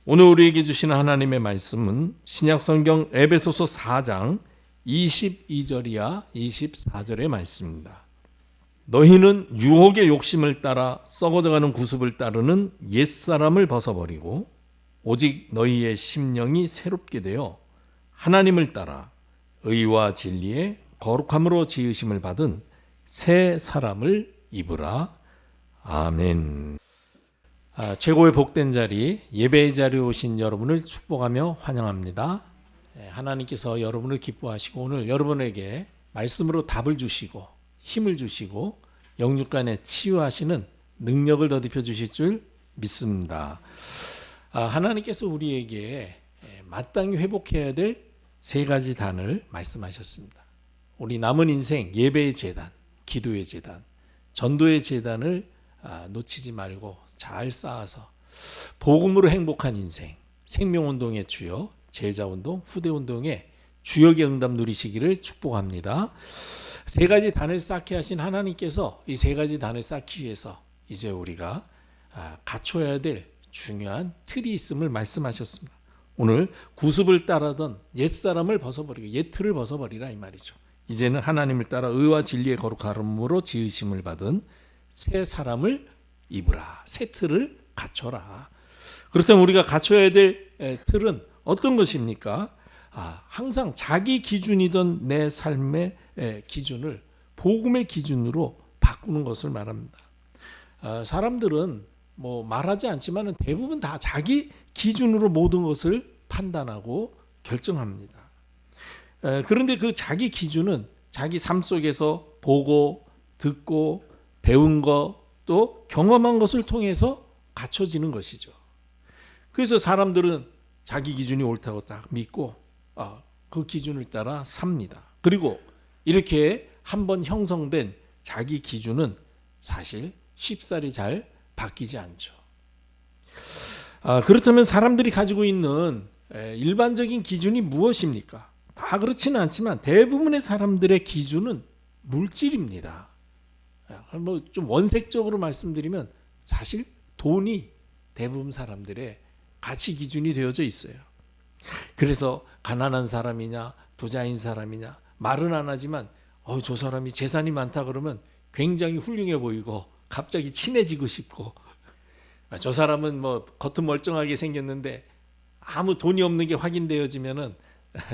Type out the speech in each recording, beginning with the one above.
오늘 우리에게 주시는 하나님의 말씀은 신약성경 에베소서 4장 22절이야 24절의 말씀입니다. 너희는 유혹의 욕심을 따라 썩어져가는 구습을 따르는 옛사람을 벗어버리고 오직 너희의 심령이 새롭게 되어 하나님을 따라 의와 진리의 거룩함으로 지으심을 받은 새 사람을 입으라. 아멘. 최고의 복된 자리, 예배의 자리에 오신 여러분을 축복하며 환영합니다. 하나님께서 여러분을 기뻐하시고 오늘 여러분에게 말씀으로 답을 주시고 힘을 주시고 영육간에 치유하시는 능력을 더딥혀 주실 줄 믿습니다. 하나님께서 우리에게 마땅히 회복해야 될 세 가지 단을 말씀하셨습니다. 우리 남은 인생 예배의 재단, 기도의 재단, 전도의 재단을 놓치지 말고 잘 쌓아서 복음으로 행복한 인생, 생명운동의 주역, 제자운동, 후대운동의 주역의 응답 누리시기를 축복합니다. 세 가지 단을 쌓게 하신 하나님께서 이 세 가지 단을 쌓기 위해서 이제 우리가 갖춰야 될 중요한 틀이 있음을 말씀하셨습니다. 오늘 구습을 따르던 옛사람을 벗어버리고 옛 틀을 벗어버리라 이 말이죠. 이제는 하나님을 따라 의와 진리의 거룩함으로 지으심을 받은 새 사람을 입으라. 새 틀을 갖춰라. 그렇다면 우리가 갖춰야 될 틀은 어떤 것입니까? 항상 자기 기준이던 내 삶의 기준을 복음의 기준으로 바꾸는 것을 말합니다. 사람들은 말하지 않지만 대부분 다 자기 기준으로 모든 것을 판단하고 결정합니다. 그런데 그 자기 기준은 자기 삶 속에서 보고 듣고 배운 것 또 경험한 것을 통해서 갖춰지는 것이죠. 그래서 사람들은 자기 기준이 옳다고 딱 믿고 그 기준을 따라 삽니다. 그리고 이렇게 한번 형성된 자기 기준은 사실 쉽사리 잘 바뀌지 않죠. 그렇다면 사람들이 가지고 있는 일반적인 기준이 무엇입니까? 다 그렇지는 않지만 대부분의 사람들의 기준은 물질입니다. 좀 원색적으로 말씀드리면 사실 돈이 대부분 사람들의 가치 기준이 되어져 있어요. 그래서 가난한 사람이냐 부자인 사람이냐 말은 안 하지만 저 사람이 재산이 많다 그러면 굉장히 훌륭해 보이고 갑자기 친해지고 싶고, 저 사람은 겉은 멀쩡하게 생겼는데 아무 돈이 없는 게 확인되어지면은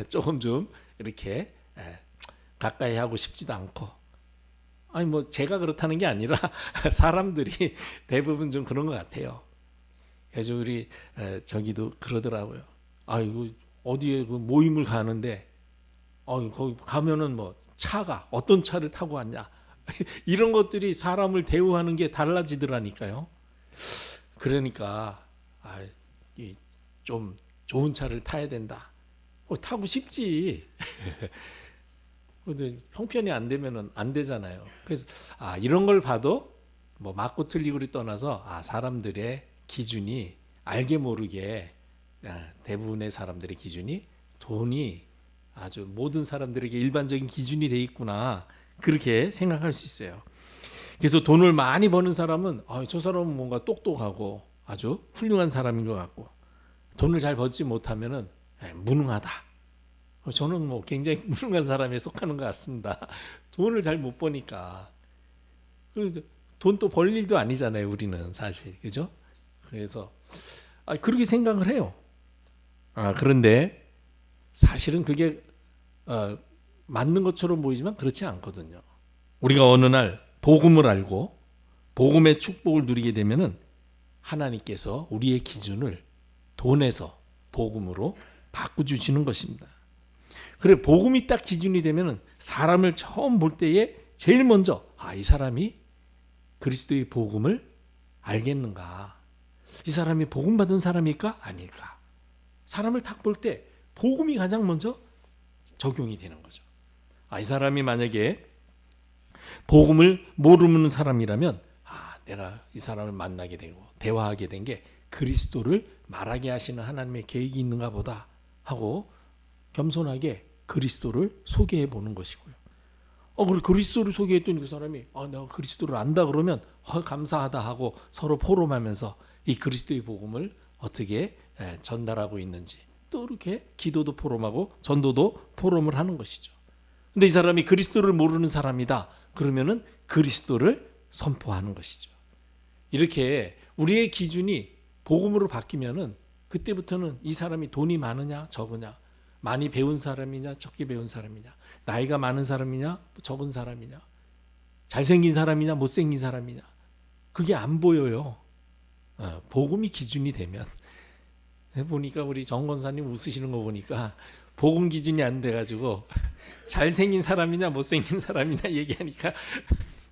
조금 좀 이렇게 가까이 하고 싶지도 않고. 제가 그렇다는 게 아니라 사람들이 대부분 좀 그런 것 같아요. 그래서 우리 저기도 그러더라고요. 이거 어디에 그 모임을 가는데 거기 가면은 차가 어떤 차를 타고 왔냐 이런 것들이 사람을 대우하는 게 달라지더라니까요. 그러니까 좀 좋은 차를 타야 된다. 타고 싶지. 근데 형편이 안 되면은 안 되잖아요. 그래서 이런 걸 봐도 맞고 틀리고를 떠나서 사람들의 기준이 알게 모르게 대부분의 사람들의 기준이 돈이 아주 모든 사람들에게 일반적인 기준이 돼 있구나 그렇게 생각할 수 있어요. 그래서 돈을 많이 버는 사람은 저 사람은 뭔가 똑똑하고 아주 훌륭한 사람인 것 같고, 돈을 잘 벌지 못하면은 무능하다. 저는 굉장히 무능한 사람에 속하는 것 같습니다. 돈을 잘 못 버니까. 돈 또 벌 일도 아니잖아요, 우리는 사실. 그죠? 그래서 그렇게 생각을 해요. 그런데 사실은 그게 맞는 것처럼 보이지만 그렇지 않거든요. 우리가 어느 날 복음을 알고 복음의 축복을 누리게 되면은 하나님께서 우리의 기준을 돈에서 복음으로 바꿔주시는 것입니다. 그래, 복음이 딱 기준이 되면은 사람을 처음 볼 때에 제일 먼저 이 사람이 그리스도의 복음을 알겠는가? 이 사람이 복음 받은 사람일까? 아닐까? 사람을 딱 볼 때 복음이 가장 먼저 적용이 되는 거죠. 이 사람이 만약에 복음을 모르는 사람이라면 내가 이 사람을 만나게 되고 대화하게 된 게 그리스도를 말하게 하시는 하나님의 계획이 있는가 보다 하고 겸손하게 그리스도를 소개해 보는 것이고요. 그리고 그리스도를 소개했더니 그 사람이 내가 그리스도를 안다 그러면 감사하다 하고 서로 포럼하면서 이 그리스도의 복음을 어떻게 전달하고 있는지 또 이렇게 기도도 포럼하고 전도도 포럼을 하는 것이죠. 근데 이 사람이 그리스도를 모르는 사람이다. 그러면은 그리스도를 선포하는 것이죠. 이렇게 우리의 기준이 복음으로 바뀌면은 그때부터는 이 사람이 돈이 많으냐 적으냐, 많이 배운 사람이냐 적게 배운 사람이냐, 나이가 많은 사람이냐 적은 사람이냐, 잘생긴 사람이냐 못생긴 사람이냐, 그게 안 보여요. 복음이 기준이 되면. 보니까 우리 정 권사님 웃으시는 거 보니까 복음 기준이 안 돼가지고 잘생긴 사람이냐 못생긴 사람이냐 얘기하니까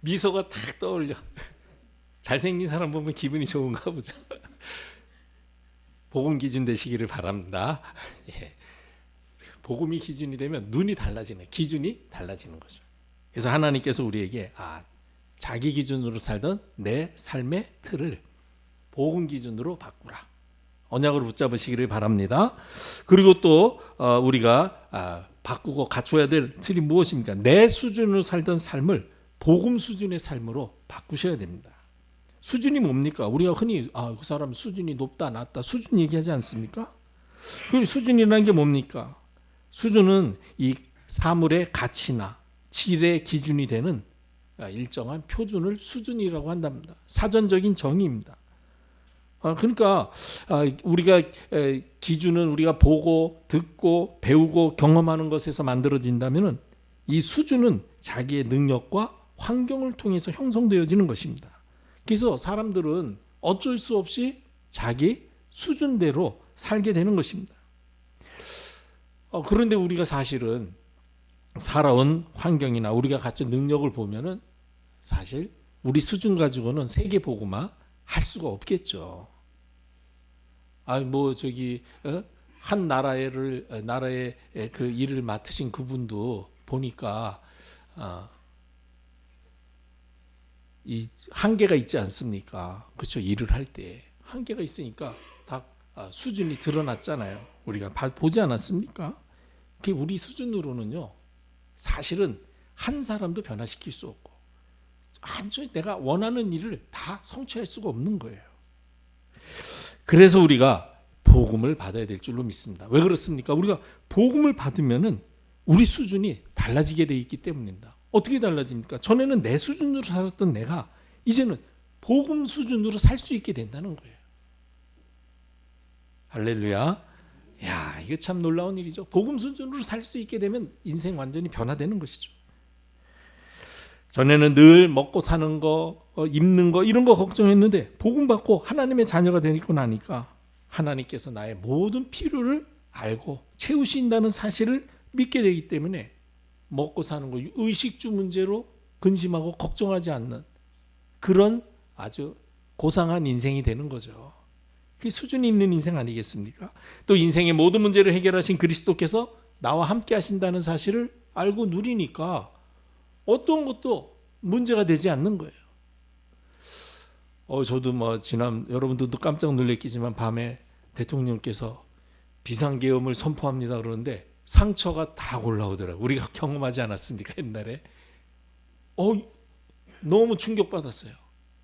미소가 탁 떠올려. 잘생긴 사람 보면 기분이 좋은가 보죠. 복음 기준 되시기를 바랍니다. 예. 복음이 기준이 되면 눈이 달라지는, 기준이 달라지는 거죠. 그래서 하나님께서 우리에게 자기 기준으로 살던 내 삶의 틀을 복음 기준으로 바꾸라. 언약으로 붙잡으시기를 바랍니다. 그리고 또 우리가 바꾸고 갖춰야 될 틀이 무엇입니까? 내 수준으로 살던 삶을 복음 수준의 삶으로 바꾸셔야 됩니다. 수준이 뭡니까? 우리가 흔히 그 사람 수준이 높다 낮다 수준 얘기하지 않습니까? 그 수준이라는 게 뭡니까? 수준은 이 사물의 가치나 질의 기준이 되는 일정한 표준을 수준이라고 한답니다. 사전적인 정의입니다. 그러니까 우리가 기준은 우리가 보고 듣고 배우고 경험하는 것에서 만들어진다면 이 수준은 자기의 능력과 환경을 통해서 형성되어지는 것입니다. 그래서 사람들은 어쩔 수 없이 자기 수준대로 살게 되는 것입니다. 그런데 우리가 사실은 살아온 환경이나 우리가 갖춘 능력을 보면은 사실 우리 수준 가지고는 세계 복음화 할 수가 없겠죠. 한 나라의 그 일을 맡으신 그분도 보니까 이 한계가 있지 않습니까? 그렇죠. 일을 할 때 한계가 있으니까 다 수준이 드러났잖아요. 우리가 보지 않았습니까? 그 우리 수준으로는요, 사실은 한 사람도 변화시킬 수 없고, 내가 원하는 일을 다 성취할 수가 없는 거예요. 그래서 우리가 복음을 받아야 될 줄로 믿습니다. 왜 그렇습니까? 우리가 복음을 받으면은 우리 수준이 달라지게 돼 있기 때문입니다. 어떻게 달라집니까? 전에는 내 수준으로 살았던 내가 이제는 복음 수준으로 살 수 있게 된다는 거예요. 할렐루야. 야, 이거 참 놀라운 일이죠. 복음 수준으로 살 수 있게 되면 인생 완전히 변화되는 것이죠. 전에는 늘 먹고 사는 거, 입는 거 이런 거 걱정했는데 복음 받고 하나님의 자녀가 되고 나니까 하나님께서 나의 모든 필요를 알고 채우신다는 사실을 믿게 되기 때문에 먹고 사는 거, 의식주 문제로 근심하고 걱정하지 않는 그런 아주 고상한 인생이 되는 거죠. 그게 수준이 있는 인생 아니겠습니까? 또 인생의 모든 문제를 해결하신 그리스도께서 나와 함께 하신다는 사실을 알고 누리니까 어떤 것도 문제가 되지 않는 거예요. 저도 여러분들도 깜짝 놀랐겠지만 밤에 대통령께서 비상계엄을 선포합니다 그러는데 상처가 다 올라오더라고요. 우리가 경험하지 않았습니까? 옛날에. 너무 충격받았어요.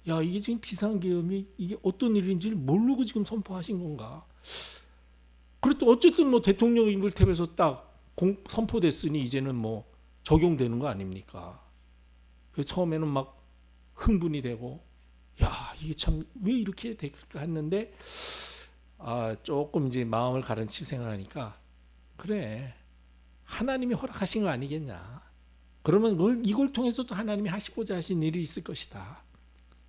야, 이게 지금 비상계엄이 이게 어떤 일인지를 모르고 지금 선포하신 건가? 그래도 어쨌든 대통령 임을탭에서 딱 선포됐으니 이제는 적용되는 거 아닙니까? 그래서 처음에는 막 흥분이 되고, 야, 이게 참 왜 이렇게 됐을까 했는데, 조금 이제 마음을 가라앉히고 생각하니까, 그래, 하나님이 허락하신 거 아니겠냐? 그러면 이걸 통해서도 하나님이 하시고자 하신 일이 있을 것이다.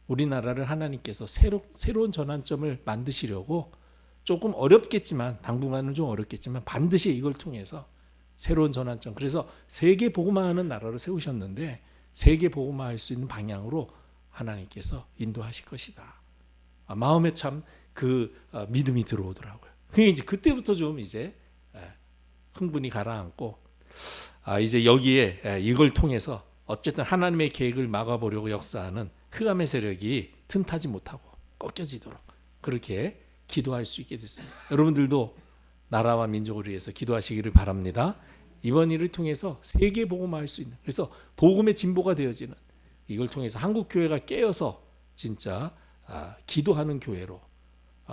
우리나라를 하나님께서 새로운 전환점을 만드시려고 조금 어렵겠지만, 당분간은 좀 어렵겠지만 반드시 이걸 통해서 새로운 전환점, 그래서 세계 복음화하는 나라로 세우셨는데 세계 복음화할 수 있는 방향으로 하나님께서 인도하실 것이다. 마음에 참 그 믿음이 들어오더라고요. 이제 그때부터 좀 이제 흥분이 가라앉고, 이제 여기에 이걸 통해서 어쨌든 하나님의 계획을 막아보려고 역사하는 흑암의 세력이 틈타지 못하고 꺾여지도록 그렇게 기도할 수 있게 됐습니다. 여러분들도 나라와 민족을 위해서 기도하시기를 바랍니다. 이번 일을 통해서 세계 복음화할 수 있는, 그래서 복음의 진보가 되어지는, 이걸 통해서 한국 교회가 깨어서 진짜 기도하는 교회로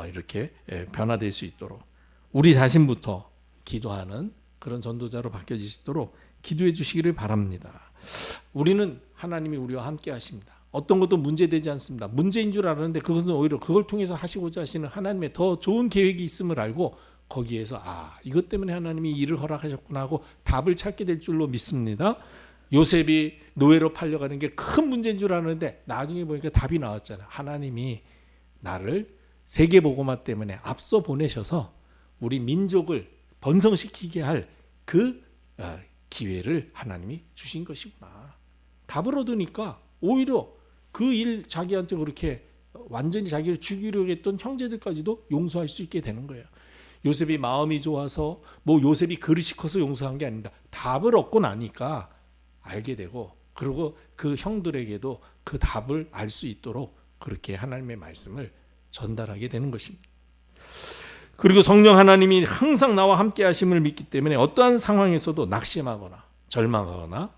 이렇게 변화될 수 있도록 우리 자신부터 기도하는 그런 전도자로 바뀌어질 수 있도록 기도해 주시기를 바랍니다. 우리는 하나님이 우리와 함께 하십니다. 어떤 것도 문제되지 않습니다. 문제인 줄 알았는데 그것은 오히려 그걸 통해서 하시고자 하시는 하나님의 더 좋은 계획이 있음을 알고 거기에서 이것 때문에 하나님이 일을 허락하셨구나 하고 답을 찾게 될 줄로 믿습니다. 요셉이 노예로 팔려가는 게 큰 문제인 줄 알았는데 나중에 보니까 답이 나왔잖아요. 하나님이 나를 세계복음화 때문에 앞서 보내셔서 우리 민족을 번성시키게 할 그 기회를 하나님이 주신 것이구나. 답을 얻으니까 오히려 그 일 자기한테 그렇게 완전히 자기를 죽이려고 했던 형제들까지도 용서할 수 있게 되는 거예요. 요셉이 마음이 좋아서 요셉이 그릇이 커서 용서한 게 아닙니다. 답을 얻고 나니까 알게 되고 그리고 그 형들에게도 그 답을 알 수 있도록 그렇게 하나님의 말씀을 전달하게 되는 것입니다. 그리고 성령 하나님이 항상 나와 함께 하심을 믿기 때문에 어떠한 상황에서도 낙심하거나 절망하거나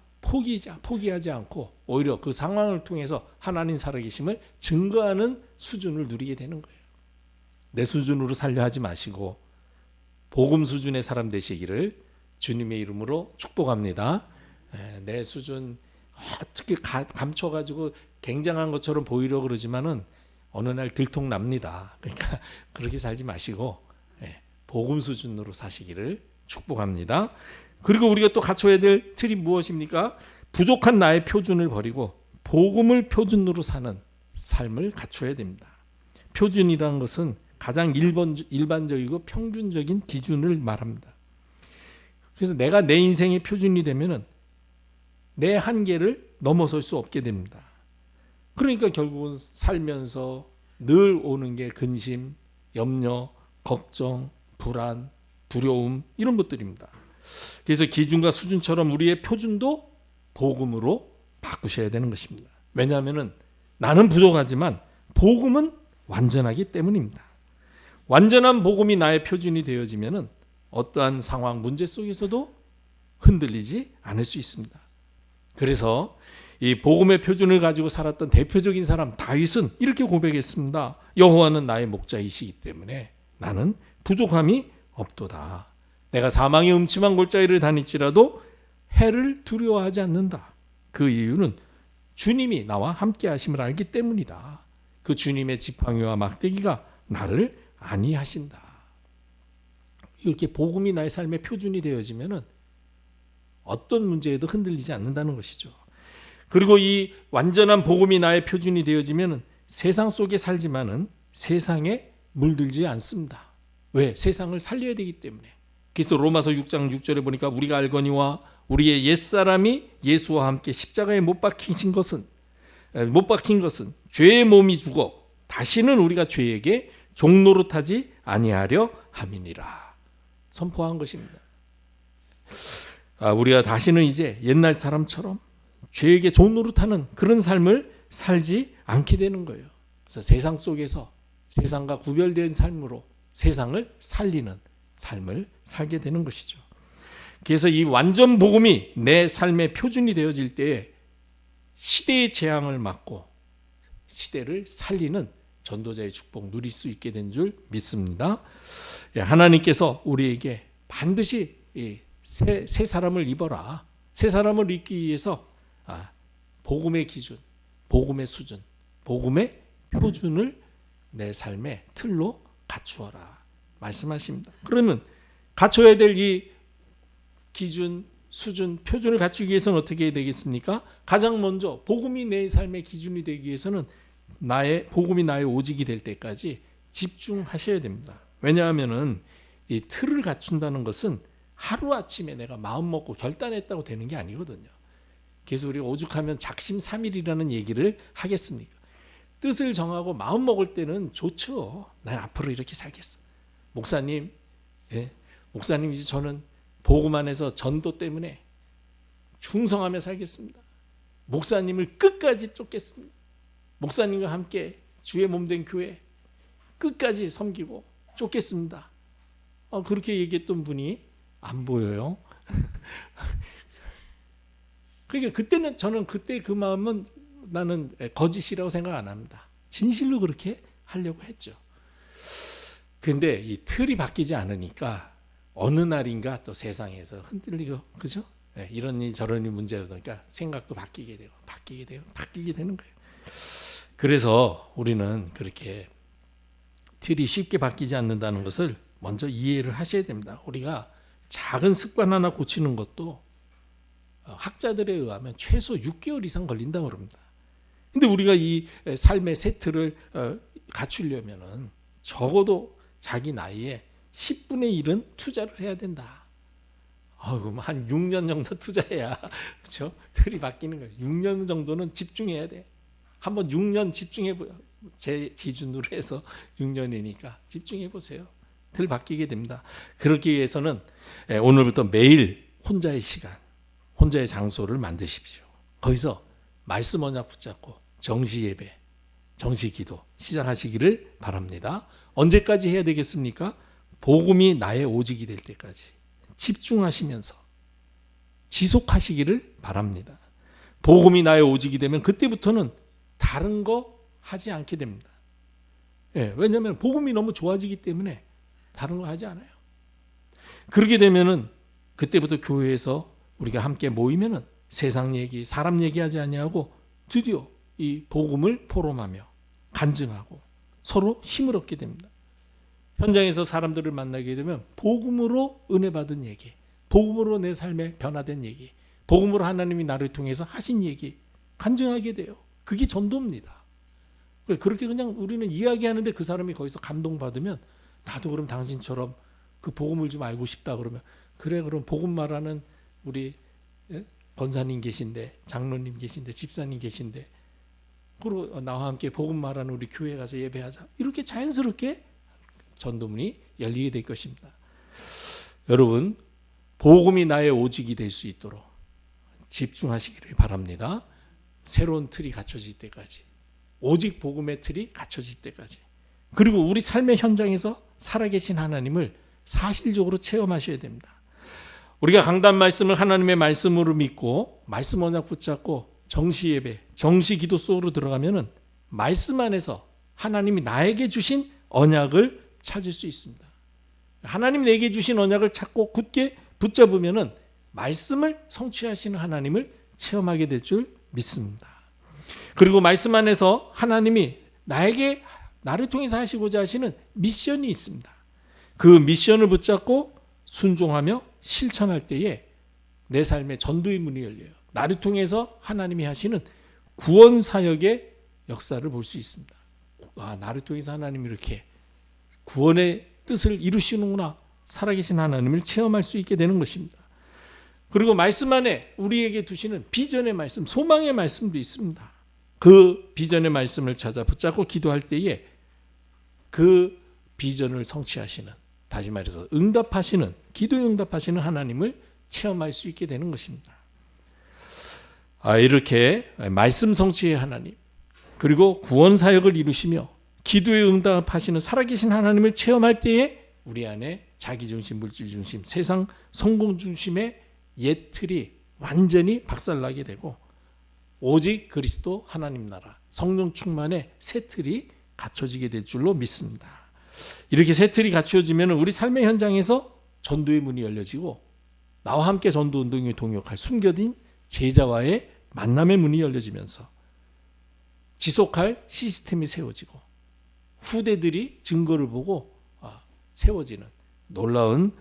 포기하지 않고 오히려 그 상황을 통해서 하나님 살아계심을 증거하는 수준을 누리게 되는 거예요. 내 수준으로 살려 하지 마시고 복음 수준의 사람 되시기를 주님의 이름으로 축복합니다. 내 수준 어떻게 감춰가지고 굉장한 것처럼 보이려고 그러지만은 어느 날 들통납니다. 그러니까 그렇게 살지 마시고 복음 수준으로 사시기를 축복합니다. 그리고 우리가 또 갖춰야 될 틀이 무엇입니까? 부족한 나의 표준을 버리고 복음을 표준으로 사는 삶을 갖춰야 됩니다. 표준이라는 것은 가장 일반적이고 평균적인 기준을 말합니다. 그래서 내가 내 인생의 표준이 되면은 내 한계를 넘어설 수 없게 됩니다. 그러니까 결국은 살면서 늘 오는 게 근심, 염려, 걱정, 불안, 두려움 이런 것들입니다. 그래서 기준과 수준처럼 우리의 표준도 복음으로 바꾸셔야 되는 것입니다. 왜냐하면 나는 부족하지만 복음은 완전하기 때문입니다. 완전한 복음이 나의 표준이 되어지면 어떠한 상황, 문제 속에서도 흔들리지 않을 수 있습니다. 그래서 이 복음의 표준을 가지고 살았던 대표적인 사람 다윗은 이렇게 고백했습니다. 여호와는 나의 목자이시기 때문에 나는 부족함이 없도다. 내가 사망의 음침한 골짜기를 다닐지라도 해를 두려워하지 않는다. 그 이유는 주님이 나와 함께 하심을 알기 때문이다. 그 주님의 지팡이와 막대기가 나를 안위하신다. 이렇게 복음이 나의 삶의 표준이 되어지면 어떤 문제에도 흔들리지 않는다는 것이죠. 그리고 이 완전한 복음이 나의 표준이 되어지면 세상 속에 살지만은 세상에 물들지 않습니다. 왜? 세상을 살려야 되기 때문에. 그래서 로마서 6장 6절에 보니까 우리가 알거니와 우리의 옛사람이 예수와 함께 십자가에 못 박힌 것은 죄의 몸이 죽어 다시는 우리가 죄에게 종노릇하지 아니하려 함이니라 선포한 것입니다. 우리가 다시는 이제 옛날 사람처럼 죄에게 종노릇하는 그런 삶을 살지 않게 되는 거예요. 그래서 세상 속에서 세상과 구별된 삶으로 세상을 살리는 삶을 살게 되는 것이죠. 그래서 이 완전 복음이 내 삶의 표준이 되어질 때에 시대의 재앙을 막고 시대를 살리는 전도자의 축복 누릴 수 있게 된 줄 믿습니다. 하나님께서 우리에게 반드시 새 사람을 입어라. 새 사람을 입기 위해서 복음의 기준, 복음의 수준, 복음의 표준을 내 삶의 틀로 갖추어라 말씀하십니다. 그러면 갖춰야 될 이 기준, 수준, 표준을 갖추기 위해서는 어떻게 해야 되겠습니까? 가장 먼저 복음이 내 삶의 기준이 되기 위해서는 복음이 나의 오직이 될 때까지 집중하셔야 됩니다. 왜냐하면은 이 틀을 갖춘다는 것은 하루아침에 내가 마음 먹고 결단했다고 되는 게 아니거든요. 그래서 우리가 오죽하면 작심삼일이라는 얘기를 하겠습니까? 뜻을 정하고 마음 먹을 때는 좋죠. 난 앞으로 이렇게 살겠어. 목사님, 목사님 이제 저는 복음 안에서 전도 때문에 충성하며 살겠습니다. 목사님을 끝까지 쫓겠습니다. 목사님과 함께 주의 몸된 교회 끝까지 섬기고 쫓겠습니다. 그렇게 얘기했던 분이 안 보여요. 그러니까 그때는 저는 그때 그 마음은 나는 거짓이라고 생각 안 합니다. 진실로 그렇게 하려고 했죠. 근데 이 틀이 바뀌지 않으니까 어느 날인가 또 세상에서 흔들리고, 그죠? 네, 이러니 저러니 문제가 되니까 생각도 바뀌게 되는 거예요. 그래서 우리는 그렇게 틀이 쉽게 바뀌지 않는다는 것을 먼저 이해를 하셔야 됩니다. 우리가 작은 습관 하나 고치는 것도 학자들에 의하면 최소 6개월 이상 걸린다고 합니다. 근데 우리가 이 삶의 새 틀을 갖추려면은 적어도 자기 나이에 10분의 1은 투자를 해야 된다. 그럼 한 6년 정도 투자해야 그렇죠? 틀이 바뀌는 거예요. 6년 정도는 집중해야 돼. 한번 6년 집중해 보요. 제 기준으로 해서 6년이니까 집중해 보세요. 틀 바뀌게 됩니다. 그러기 위해서는 오늘부터 매일 혼자의 시간, 혼자의 장소를 만드십시오. 거기서 말씀 언약 붙잡고 정시 예배, 정시 기도 시작하시기를 바랍니다. 언제까지 해야 되겠습니까? 복음이 나의 오직이 될 때까지 집중하시면서 지속하시기를 바랍니다. 복음이 나의 오직이 되면 그때부터는 다른 거 하지 않게 됩니다. 왜냐하면 복음이 너무 좋아지기 때문에 다른 거 하지 않아요. 그렇게 되면은 그때부터 교회에서 우리가 함께 모이면은 세상 얘기, 사람 얘기하지 아니하고 드디어 이 복음을 포럼하며 간증하고 서로 힘을 얻게 됩니다. 현장에서 사람들을 만나게 되면 복음으로 은혜 받은 얘기, 복음으로 내 삶에 변화된 얘기, 복음으로 하나님이 나를 통해서 하신 얘기 간증하게 돼요. 그게 전도입니다. 그렇게 그냥 우리는 이야기하는데 그 사람이 거기서 감동받으면 나도 그럼 당신처럼 그 복음을 좀 알고 싶다 그러면 그래 그럼 복음 말하는 우리 권사님 계신데 장로님 계신데 집사님 계신데 그리고 나와 함께 복음 말하는 우리 교회 가서 예배하자. 이렇게 자연스럽게 전도문이 열리게 될 것입니다. 여러분 복음이 나의 오직이 될 수 있도록 집중하시기를 바랍니다. 새로운 틀이 갖춰질 때까지 오직 복음의 틀이 갖춰질 때까지 그리고 우리 삶의 현장에서 살아계신 하나님을 사실적으로 체험하셔야 됩니다. 우리가 강단 말씀을 하나님의 말씀으로 믿고 말씀 언약 붙잡고 정시 예배, 정시 기도 속으로 들어가면은 말씀 안에서 하나님이 나에게 주신 언약을 찾을 수 있습니다. 하나님이 내게 주신 언약을 찾고 굳게 붙잡으면은 말씀을 성취하시는 하나님을 체험하게 될 줄 믿습니다. 그리고 말씀 안에서 하나님이 나를 통해서 하시고자 하시는 미션이 있습니다. 그 미션을 붙잡고 순종하며 실천할 때에 내 삶의 전도의 문이 열려요. 나를 통해서 하나님이 하시는 구원 사역의 역사를 볼 수 있습니다. 나를 통해서 하나님이 이렇게 구원의 뜻을 이루시는구나. 살아계신 하나님을 체험할 수 있게 되는 것입니다. 그리고 말씀 안에 우리에게 두시는 비전의 말씀, 소망의 말씀도 있습니다. 그 비전의 말씀을 찾아 붙잡고 기도할 때에 그 비전을 성취하시는, 다시 말해서 응답하시는, 기도에 응답하시는 하나님을 체험할 수 있게 되는 것입니다. 이렇게 말씀 성취의 하나님, 그리고 구원 사역을 이루시며 기도에 응답하시는 살아계신 하나님을 체험할 때에 우리 안에 자기중심, 물질중심, 세상 성공 중심의 옛 틀이 완전히 박살나게 되고 오직 그리스도 하나님 나라, 성령 충만의 새 틀이 갖춰지게 될 줄로 믿습니다. 이렇게 새 틀이 갖춰지면 우리 삶의 현장에서 전도의 문이 열려지고 나와 함께 전도 운동에 동역할 숨겨진 제자와의 만남의 문이 열려지면서 지속할 시스템이 세워지고 후대들이 증거를 보고 세워지는 놀라운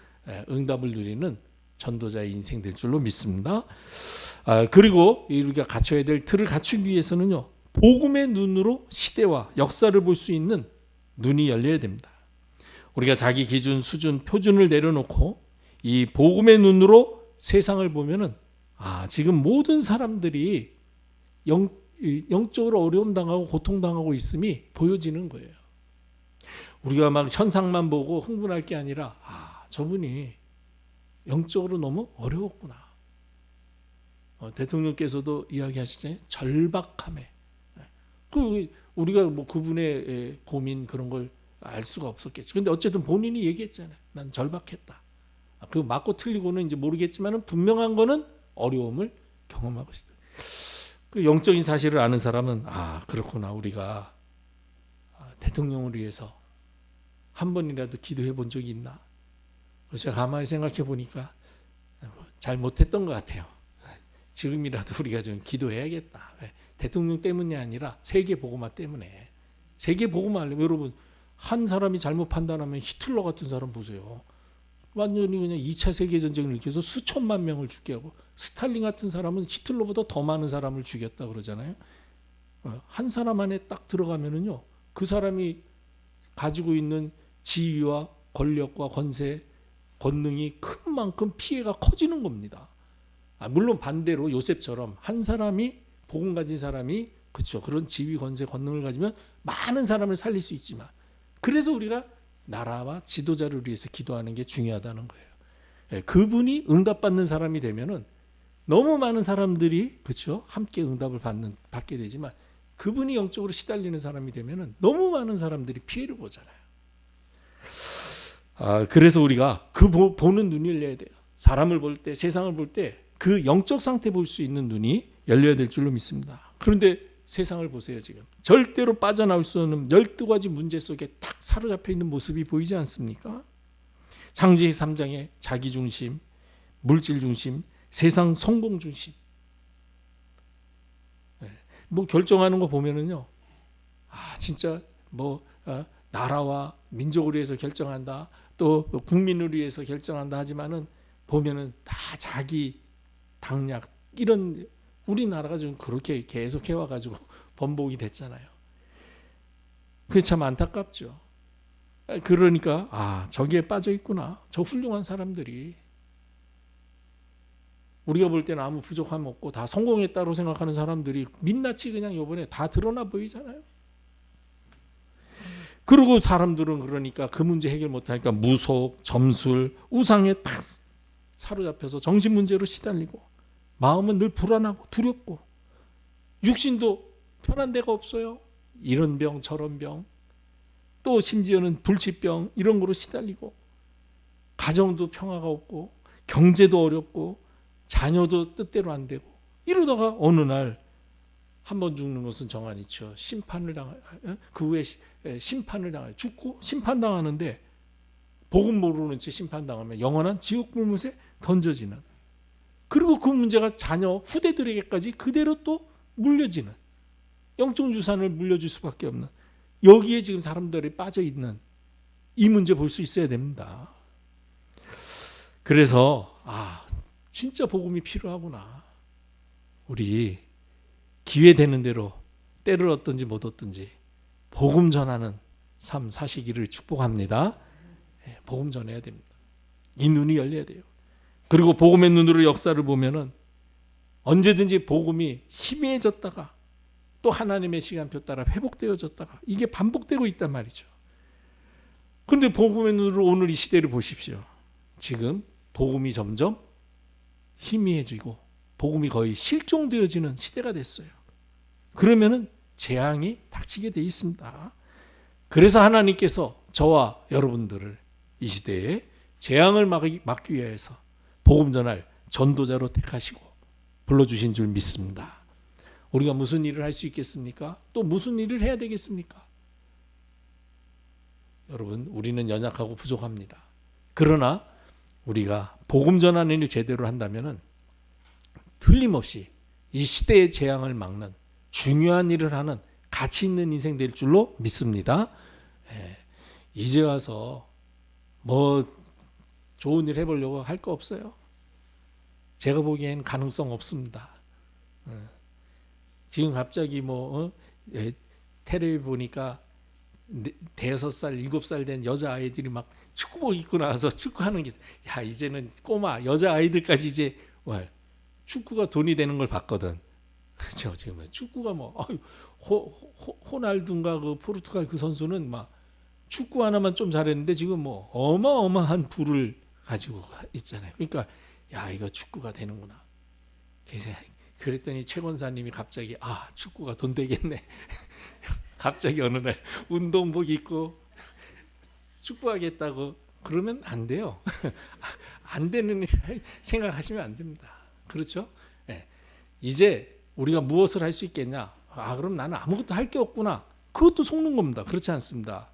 응답을 누리는 전도자의 인생 될 줄로 믿습니다. 그리고 우리가 갖춰야 될 틀을 갖추기 위해서는요, 복음의 눈으로 시대와 역사를 볼 수 있는 눈이 열려야 됩니다. 우리가 자기 기준, 수준, 표준을 내려놓고 이 복음의 눈으로 세상을 보면은 지금 모든 사람들이 영적으로 어려움 당하고 고통 당하고 있음이 보여지는 거예요. 우리가 막 현상만 보고 흥분할 게 아니라 저분이 영적으로 너무 어려웠구나. 대통령께서도 이야기하셨잖아요. 절박함에. 우리가 뭐 그분의 고민 그런 걸 알 수가 없었겠죠. 근데 어쨌든 본인이 얘기했잖아요. 난 절박했다. 그 맞고 틀리고는 이제 모르겠지만 분명한 거는 어려움을 경험하고 있다. 그 영적인 사실을 아는 사람은 그렇구나. 우리가 대통령을 위해서 한 번이라도 기도해 본 적이 있나? 제가 가만히 생각해 보니까 잘 못했던 것 같아요. 지금이라도 우리가 좀 기도해야겠다. 대통령 때문이 아니라 세계 복음화 때문에. 세계 복음화 하려면 여러분, 한 사람이 잘못 판단하면 히틀러 같은 사람 보세요. 완전히 그냥 2차 세계전쟁을 일으켜서 수천만 명을 죽게 하고, 스탈린 같은 사람은 히틀러보다 더 많은 사람을 죽였다 그러잖아요. 한 사람 안에 딱 들어가면은요, 그 사람이 가지고 있는 지위와 권력과 권세, 권능이 큰 만큼 피해가 커지는 겁니다. 물론 반대로 요셉처럼 한 사람이, 복음 가진 사람이, 그렇죠, 그런 지위, 권세, 권능을 가지면 많은 사람을 살릴 수 있지만, 그래서 우리가 나라와 지도자를 위해서 기도하는 게 중요하다는 거예요. 그분이 응답받는 사람이 되면은 너무 많은 사람들이, 그렇죠, 함께 응답을 받게 되지만, 그분이 영적으로 시달리는 사람이 되면은 너무 많은 사람들이 피해를 보잖아요. 그래서 우리가 그 보는 눈이 열려야 돼요. 사람을 볼 때, 세상을 볼 때 그 영적 상태 볼 수 있는 눈이 열려야 될 줄로 믿습니다. 그런데 세상을 보세요. 지금 절대로 빠져나올 수 없는 12가지 문제 속에 딱 사로잡혀 있는 모습이 보이지 않습니까? 창세기 3장의 자기중심, 물질중심, 세상 성공중심. 뭐 결정하는 거 보면은요, 진짜 뭐 나라와 민족을 위해서 결정한다, 또 국민을 위해서 결정한다 하지만은 보면은 다 자기 당략, 이런, 우리나라가 좀 그렇게 계속 해와가지고 번복이 됐잖아요. 그게 참 안타깝죠. 그러니까 저기에 빠져 있구나, 저 훌륭한 사람들이. 우리가 볼 때는 아무 부족함 없고 다 성공했다고 생각하는 사람들이 민낯이 그냥 요번에 다 드러나 보이잖아요. 그리고 사람들은 그러니까 그 문제 해결 못하니까 무속, 점술, 우상에 딱 사로잡혀서 정신문제로 시달리고, 마음은 늘 불안하고 두렵고, 육신도 편한 데가 없어요. 이런 병 저런 병, 또 심지어는 불치병, 이런 거로 시달리고, 가정도 평화가 없고, 경제도 어렵고, 자녀도 뜻대로 안 되고, 이러다가 어느 날 한 번 죽는 것은 정한이죠. 심판을 그 후에 심판을 당해요. 죽고 심판당하는데, 복음 모르는 채 심판당하면 영원한 지옥 불못에 던져지는, 그리고 그 문제가 자녀 후대들에게까지 그대로 또 물려지는, 영적 유산을 물려줄 수밖에 없는, 여기에 지금 사람들이 빠져 있는 이 문제 볼 수 있어야 됩니다. 그래서 진짜 복음이 필요하구나. 우리 기회 되는 대로, 때를 얻든지 못 얻든지 복음 전하는 삶 사시기를 축복합니다. 복음 전해야 됩니다. 이 눈이 열려야 돼요. 그리고 복음의 눈으로 역사를 보면은 언제든지 복음이 희미해졌다가 또 하나님의 시간표 따라 회복되어졌다가, 이게 반복되고 있단 말이죠. 그런데 복음의 눈으로 오늘 이 시대를 보십시오. 지금 복음이 점점 희미해지고 복음이 거의 실종되어지는 시대가 됐어요. 그러면은 재앙이 닥치게 돼 있습니다. 그래서 하나님께서 저와 여러분들을 이 시대에 재앙을 막기 위해서 복음 전할 전도자로 택하시고 불러주신 줄 믿습니다. 우리가 무슨 일을 할 수 있겠습니까? 또 무슨 일을 해야 되겠습니까? 여러분, 우리는 연약하고 부족합니다. 그러나 우리가 복음 전하는 일 제대로 한다면은 틀림없이 이 시대의 재앙을 막는 중요한 일을 하는 가치 있는 인생 될 줄로 믿습니다. 이제 와서 뭐 좋은 일 해보려고 할 거 없어요. 제가 보기엔 가능성 없습니다. 지금 갑자기 텔레비 보니까 5살, 7살 된 여자아이들이 막 축구복 입고 나와서 축구하는 게, 이제는 꼬마 여자아이들까지 이제 축구가 돈이 되는 걸 봤거든. 그렇죠. 지금 축구가 호날두인가 그 포르투갈 그 선수는 막 축구 하나만 좀 잘했는데 지금 어마어마한 부를 가지고 있잖아요. 그러니까 이거 축구가 되는구나. 그랬더니 최 권사님이 갑자기 축구가 돈 되겠네. 갑자기 어느 날 운동복 입고 축구하겠다고 그러면 안 돼요. 안 되는 일 생각하시면 안 됩니다. 그렇죠? 이제 우리가 무엇을 할 수 있겠냐? 그럼 나는 아무것도 할 게 없구나. 그것도 속는 겁니다. 그렇지 않습니다.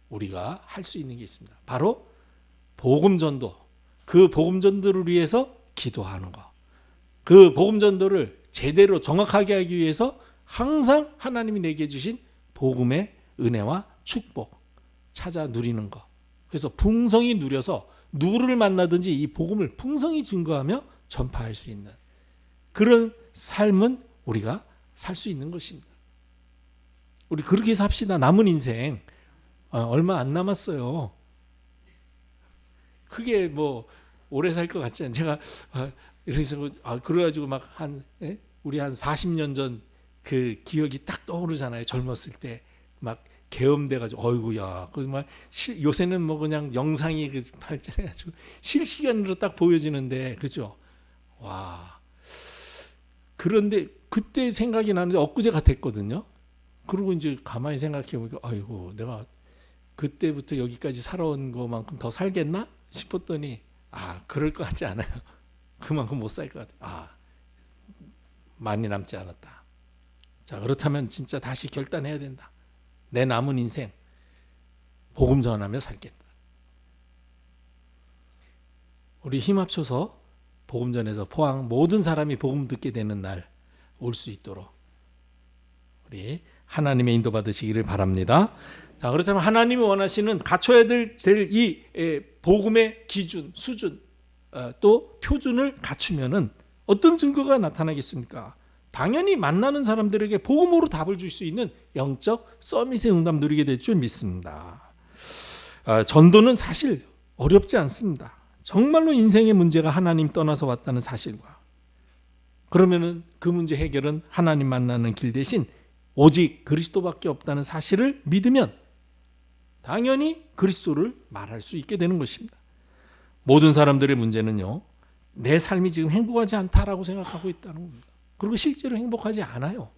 우리가 할 수 있는 게 있습니다. 바로 복음 전도. 그 복음 전도를 위해서 기도하는 거. 그 복음 전도를 제대로 정확하게 하기 위해서 항상 하나님이 내게 주신 복음의 은혜와 축복 찾아 누리는 거. 그래서 풍성히 누려서 누구를 만나든지 이 복음을 풍성히 증거하며 전파할 수 있는 그런 삶은 우리가 살 수 있는 것입니다. 우리 그렇게 삽시다. 남은 인생 얼마 안 남았어요. 크게 뭐 오래 살 것 같지 않아요. 제가 이래서 그래가지고 막 우리 한 40년 전 그 기억이 딱 떠오르잖아요. 젊었을 때 막 계엄돼가지고 어이구야. 그래서 막 요새는 뭐 그냥 영상이 그 발전해가지고 실시간으로 딱 보여지는데 그죠? 와. 그런데 그때 생각이 나는데 엊그제 같았거든요. 그리고 이제 가만히 생각해 보니까 아이고 내가 그때부터 여기까지 살아온 것만큼 더 살겠나 싶었더니 그럴 것 같지 않아요. 그만큼 못 살 것 같아요. 많이 남지 않았다. 자, 그렇다면 진짜 다시 결단해야 된다. 내 남은 인생 복음 전하며 살겠다. 우리 힘 합쳐서 복음 전에서 포항 모든 사람이 복음 듣게 되는 날 올 수 있도록 우리 하나님의 인도 받으시기를 바랍니다. 자, 그렇다면 하나님이 원하시는 갖춰야 될 이 복음의 기준, 수준, 또 표준을 갖추면은 어떤 증거가 나타나겠습니까? 당연히 만나는 사람들에게 복음으로 답을 줄 수 있는 영적 서밋의 응답 누리게 될 줄 믿습니다. 전도는 사실 어렵지 않습니다. 정말로 인생의 문제가 하나님 떠나서 왔다는 사실과 그러면은 그 문제 해결은 하나님 만나는 길 대신 오직 그리스도밖에 없다는 사실을 믿으면 당연히 그리스도를 말할 수 있게 되는 것입니다. 모든 사람들의 문제는요, 내 삶이 지금 행복하지 않다라고 생각하고 있다는 겁니다. 그리고 실제로 행복하지 않아요.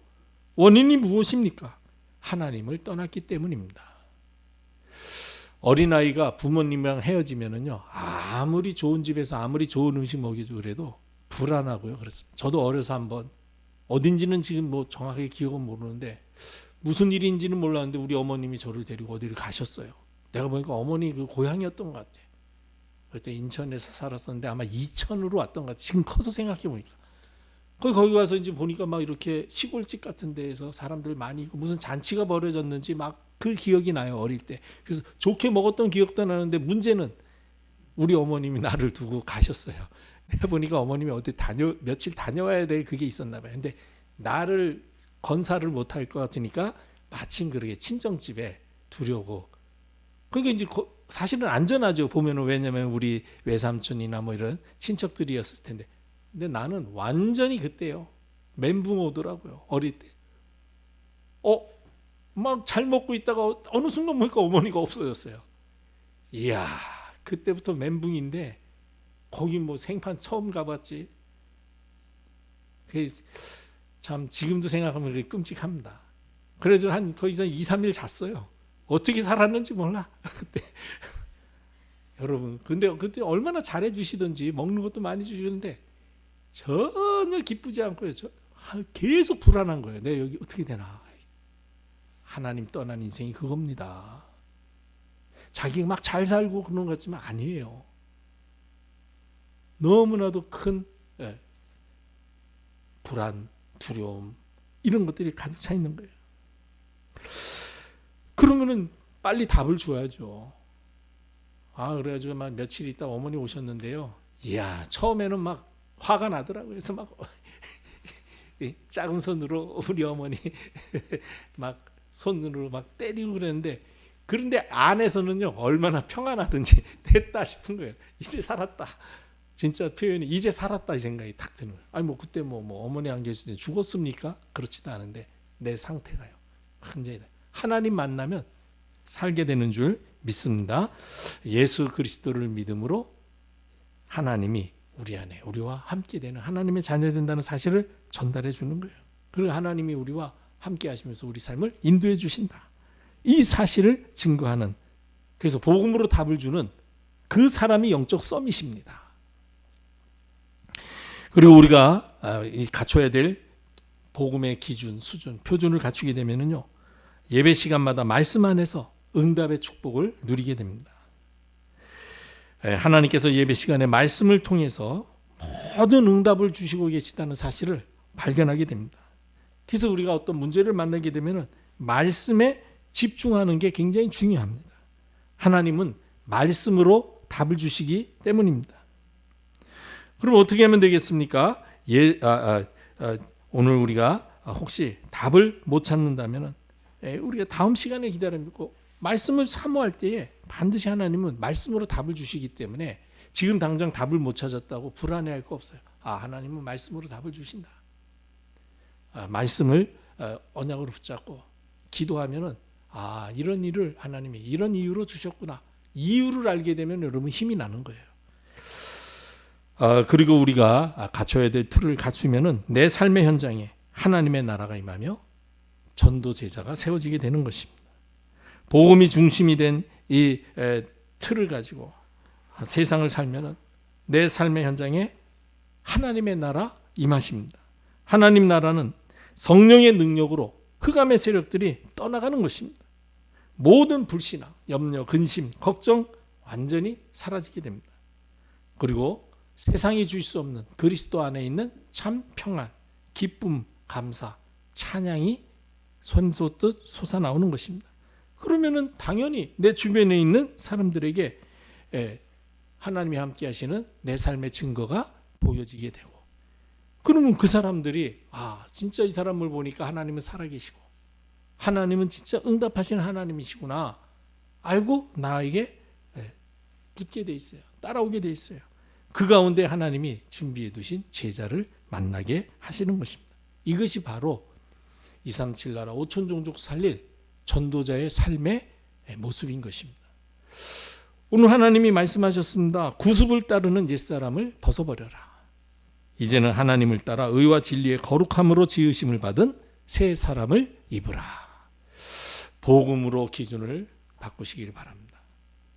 원인이 무엇입니까? 하나님을 떠났기 때문입니다. 어린아이가 부모님이랑 헤어지면은요, 아무리 좋은 집에서 아무리 좋은 음식 먹여주고 그래도 불안하고요. 그렇습니다. 저도 어려서 한번 어딘지는 지금 뭐 정확하게 기억은 모르는데 무슨 일인지는 몰랐는데 우리 어머님이 저를 데리고 어디를 가셨어요. 내가 보니까 어머니 그 고향이었던 것 같아. 그때 인천에서 살았었는데 아마 이천으로 왔던 것 같아. 지금 커서 생각해 보니까. 거기 가서 이제 보니까 막 이렇게 시골집 같은 데에서 사람들 많이 있고 무슨 잔치가 벌어졌는지 막 그 기억이 나요. 어릴 때. 그래서 좋게 먹었던 기억도 나는데 문제는 우리 어머님이 나를 두고 가셨어요. 내가 보니까 어머님이 어디 며칠 다녀와야 될 그게 있었나 봐요. 근데 나를 건사를 못할 것 같으니까 마침 그렇게 친정집에 두려고. 그러니까 이제 사실은 안전하죠. 보면은 왜냐면 우리 외삼촌이나 뭐 이런 친척들이었을 텐데. 근데 나는 완전히 그때요. 멘붕 오더라고요. 어릴 때. 막 잘 먹고 있다가 어느 순간 보니까 어머니가 없어졌어요. 이야, 그때부터 멘붕인데 거기 뭐 생판 처음 가봤지. 참 지금도 생각하면 그게 끔찍합니다. 그래서 거기서 2, 3일 잤어요. 어떻게 살았는지 몰라. 그때 여러분, 근데 그때 얼마나 잘해 주시던지 먹는 것도 많이 주시는데 전혀 기쁘지 않고요. 계속 불안한 거예요. 내가 여기 어떻게 되나. 하나님 떠난 인생이 그겁니다. 자기가 막 잘 살고 그런 것 같지만 아니에요. 너무나도 큰 불안, 두려움 이런 것들이 가득 차 있는 거예요. 그러면은 빨리 답을 줘야죠. 그래가지고 막 며칠 있다 어머니 오셨는데요. 이야, 처음에는 막 화가 나더라고요. 그래서 막 작은 손으로 우리 어머니 막 손으로 막 때리고 그런데 안에서는요 얼마나 평안하든지 됐다 싶은 거예요. 이제 살았다. 진짜 표현이 이제 살았다 이 생각이 딱 드는 거예요. 아니 뭐 그때 뭐 어머니 안 계실 때 죽었습니까? 그렇지도 않은데 내 상태가요. 완전히 하나님 만나면 살게 되는 줄 믿습니다. 예수 그리스도를 믿음으로 하나님이 우리 안에 우리와 함께 되는 하나님의 자녀 된다는 사실을 전달해 주는 거예요. 그리고 하나님이 우리와 함께 하시면서 우리 삶을 인도해 주신다. 이 사실을 증거하는, 그래서 복음으로 답을 주는 그 사람이 영적 서밋입니다. 그리고 우리가 갖춰야 될 복음의 기준, 수준, 표준을 갖추게 되면요 예배 시간마다 말씀 안에서 응답의 축복을 누리게 됩니다. 하나님께서 예배 시간에 말씀을 통해서 모든 응답을 주시고 계시다는 사실을 발견하게 됩니다. 그래서 우리가 어떤 문제를 만나게 되면 말씀에 집중하는 게 굉장히 중요합니다. 하나님은 말씀으로 답을 주시기 때문입니다. 그럼 어떻게 하면 되겠습니까? 오늘 우리가 혹시 답을 못 찾는다면 우리가 다음 시간에 기다리고 말씀을 사모할 때에 반드시 하나님은 말씀으로 답을 주시기 때문에 지금 당장 답을 못 찾았다고 불안해할 거 없어요. 하나님은 말씀으로 답을 주신다. 말씀을 언약으로 붙잡고 기도하면은 이런 일을 하나님이 이런 이유로 주셨구나. 이유를 알게 되면 여러분 힘이 나는 거예요. 그리고 우리가 갖춰야 될 틀을 갖추면은 내 삶의 현장에 하나님의 나라가 임하며 전도 제자가 세워지게 되는 것입니다. 복음이 중심이 된 이 틀을 가지고 세상을 살면은 내 삶의 현장에 하나님의 나라 임하십니다. 하나님 나라는 성령의 능력으로 흑암의 세력들이 떠나가는 것입니다. 모든 불신앙, 염려, 근심, 걱정 완전히 사라지게 됩니다. 그리고 세상이 줄 수 없는 그리스도 안에 있는 참 평안, 기쁨, 감사, 찬양이 샘솟듯 솟아나오는 것입니다. 그러면은 당연히 내 주변에 있는 사람들에게 하나님이 함께 하시는 내 삶의 증거가 보여지게 되고, 그러면 그 사람들이 진짜 이 사람을 보니까 하나님은 살아계시고 하나님은 진짜 응답하시는 하나님이시구나 알고 나에게 붙게 돼 있어요. 따라오게 돼 있어요. 그 가운데 하나님이 준비해 두신 제자를 만나게 하시는 것입니다. 이것이 바로 237 나라 5천 종족 살릴 전도자의 삶의 모습인 것입니다. 오늘 하나님이 말씀하셨습니다. 구습을 따르는 옛사람을 벗어버려라. 이제는 하나님을 따라 의와 진리의 거룩함으로 지으심을 받은 새 사람을 입으라. 복음으로 기준을 바꾸시기를 바랍니다.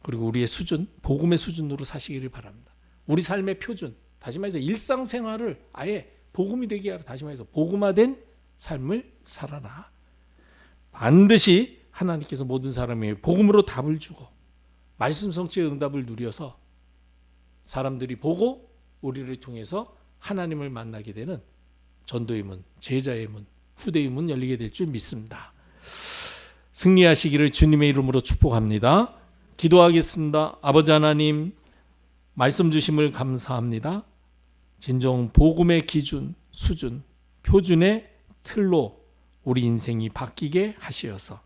그리고 우리의 수준, 복음의 수준으로 사시기를 바랍니다. 우리 삶의 표준, 다시 말해서 일상생활을 아예 복음이 되게 하라. 다시 말해서 복음화된 삶을 살아라. 반드시 하나님께서 모든 사람에게 복음으로 답을 주고 말씀 성취의 응답을 누려서 사람들이 보고 우리를 통해서 하나님을 만나게 되는 전도의 문, 제자의 문, 후대의 문 열리게 될 줄 믿습니다. 승리하시기를 주님의 이름으로 축복합니다. 기도하겠습니다. 아버지 하나님, 말씀 주심을 감사합니다. 진정 복음의 기준, 수준, 표준의 틀로 우리 인생이 바뀌게 하시어서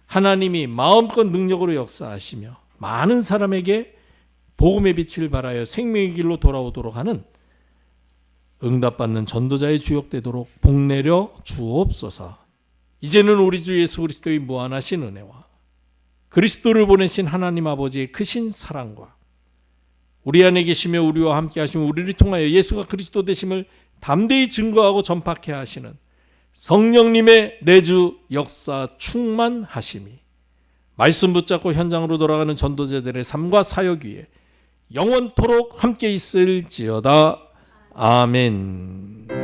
하나님이 마음껏 능력으로 역사하시며 많은 사람에게 복음의 빛을 발하여 생명의 길로 돌아오도록 하는 응답받는 전도자의 주역되도록 복내려 주옵소서. 이제는 우리 주 예수 그리스도의 무한하신 은혜와 그리스도를 보내신 하나님 아버지의 크신 사랑과 우리 안에 계시며 우리와 함께 하시며 우리를 통하여 예수가 그리스도 되심을 담대히 증거하고 전파케 하시는 성령님의 내주 역사 충만하심이 말씀 붙잡고 현장으로 돌아가는 전도자들의 삶과 사역 위에 영원토록 함께 있을지어다. 아멘.